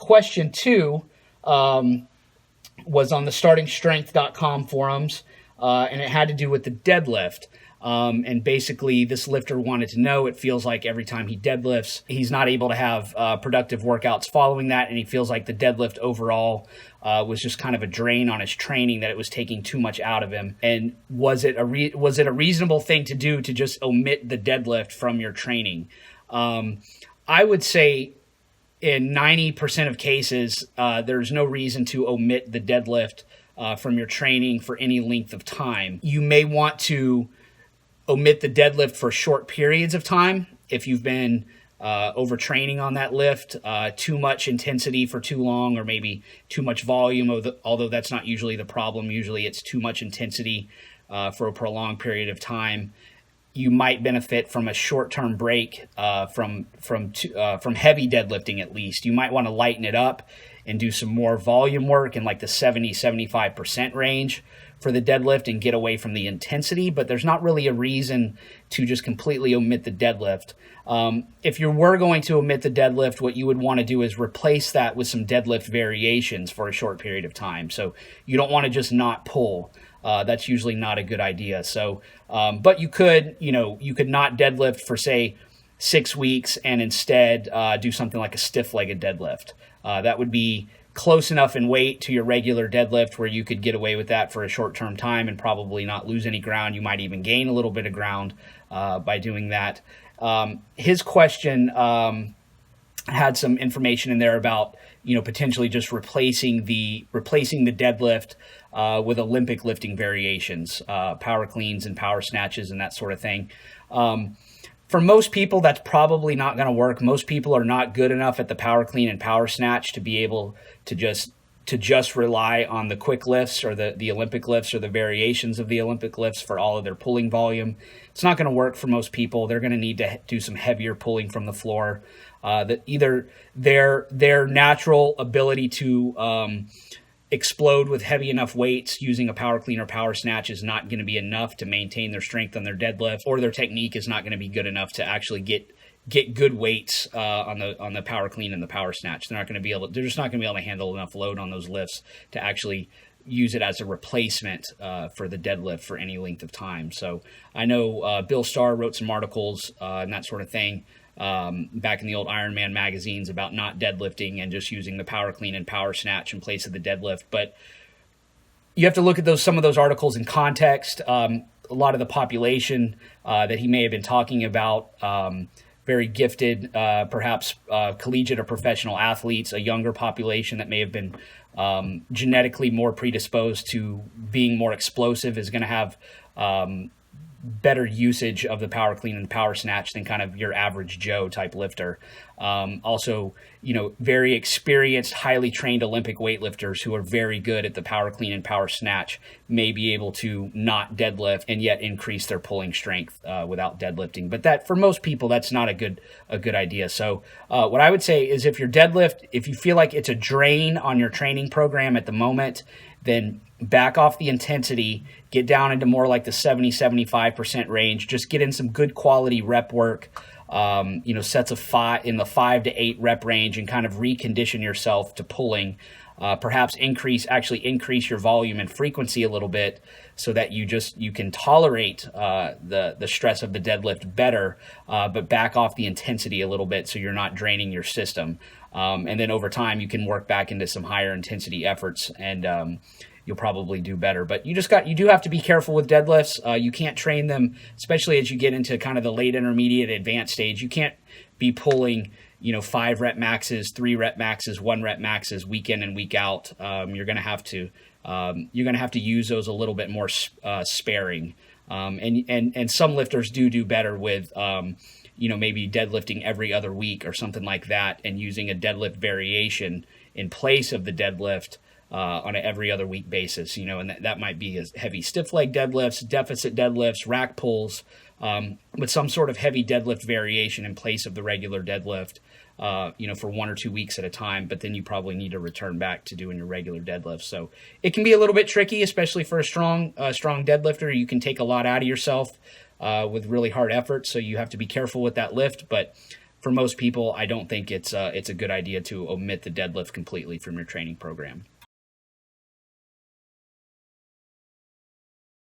question 2 was on the startingstrength.com forums, and it had to do with the deadlift. And basically, this lifter wanted to know, it feels like every time he deadlifts, he's not able to have productive workouts following that, and he feels like the deadlift overall was just kind of a drain on his training, that it was taking too much out of him. And was it a reasonable thing to do to just omit the deadlift from your training? I would say in 90% of cases, there's no reason to omit the deadlift from your training for any length of time. You may want to omit the deadlift for short periods of time if you've been overtraining on that lift, too much intensity for too long, or maybe too much volume, although that's not usually the problem. Usually it's too much intensity for a prolonged period of time. You might benefit from a short-term break from heavy deadlifting at least. You might want to lighten it up and do some more volume work in like the 70-75% range for the deadlift and get away from the intensity, but there's not really a reason to just completely omit the deadlift. If you were going to omit the deadlift, what you would want to do is replace that with some deadlift variations for a short period of time. So you don't want to just not pull. That's usually not a good idea. So, but you could not deadlift for say 6 weeks and instead do something like a stiff-legged deadlift. That would be close enough in weight to your regular deadlift where you could get away with that for a short-term time and probably not lose any ground. You might even gain a little bit of ground by doing that. His question had some information in there about potentially just replacing the deadlift with Olympic lifting variations, power cleans and power snatches and that sort of thing. For most people, that's probably not going to work. Most people are not good enough at the power clean and power snatch to be able to just rely on the quick lifts or the Olympic lifts or the variations of the Olympic lifts for all of their pulling volume. It's not going to work for most people. They're going to need to do some heavier pulling from the floor. That either their natural ability to explode with heavy enough weights using a power clean or power snatch is not going to be enough to maintain their strength on their deadlift, or their technique is not going to be good enough to actually get good weights on the power clean and the power snatch. They're just not going to be able to handle enough load on those lifts to actually use it as a replacement for the deadlift for any length of time. So I know Bill Starr wrote some articles and that sort of thing back in the old Ironman magazines about not deadlifting and just using the power clean and power snatch in place of the deadlift. But you have to look at some of those articles in context. A lot of the population that he may have been talking about, very gifted, perhaps collegiate or professional athletes, a younger population that may have been genetically more predisposed to being more explosive, is going to have better usage of the power clean and power snatch than kind of your average Joe type lifter. Also, very experienced, highly trained Olympic weightlifters who are very good at the power clean and power snatch may be able to not deadlift and yet increase their pulling strength without deadlifting. But that, for most people, that's not a good idea. So what I would say is, if you feel like it's a drain on your training program at the moment, then back off the intensity, get down into more like the 70-75% range. Just get in some good quality rep work, sets of 5 in the 5 to 8 rep range, and kind of recondition yourself to pulling. Perhaps increase your volume and frequency a little bit so that you can tolerate the stress of the deadlift better, but back off the intensity a little bit so you're not draining your system. And then over time you can work back into some higher intensity efforts, and you'll probably do better. But you do have to be careful with deadlifts. You can't train them, especially as you get into kind of the late intermediate advanced stage. You can't be pulling 5 rep maxes, 3 rep maxes, 1 rep maxes week in and week out. You're going to have to use those a little bit more sparing. And some lifters do better with maybe deadlifting every other week or something like that, and using a deadlift variation in place of the deadlift on an every other week basis, and that might be as heavy stiff leg deadlifts, deficit deadlifts, rack pulls, with some sort of heavy deadlift variation in place of the regular deadlift, for 1 or 2 weeks at a time. But then you probably need to return back to doing your regular deadlift. So it can be a little bit tricky, especially for a strong deadlifter. You can take a lot out of yourself with really hard effort, so you have to be careful with that lift. But for most people, I don't think it's a good idea to omit the deadlift completely from your training program.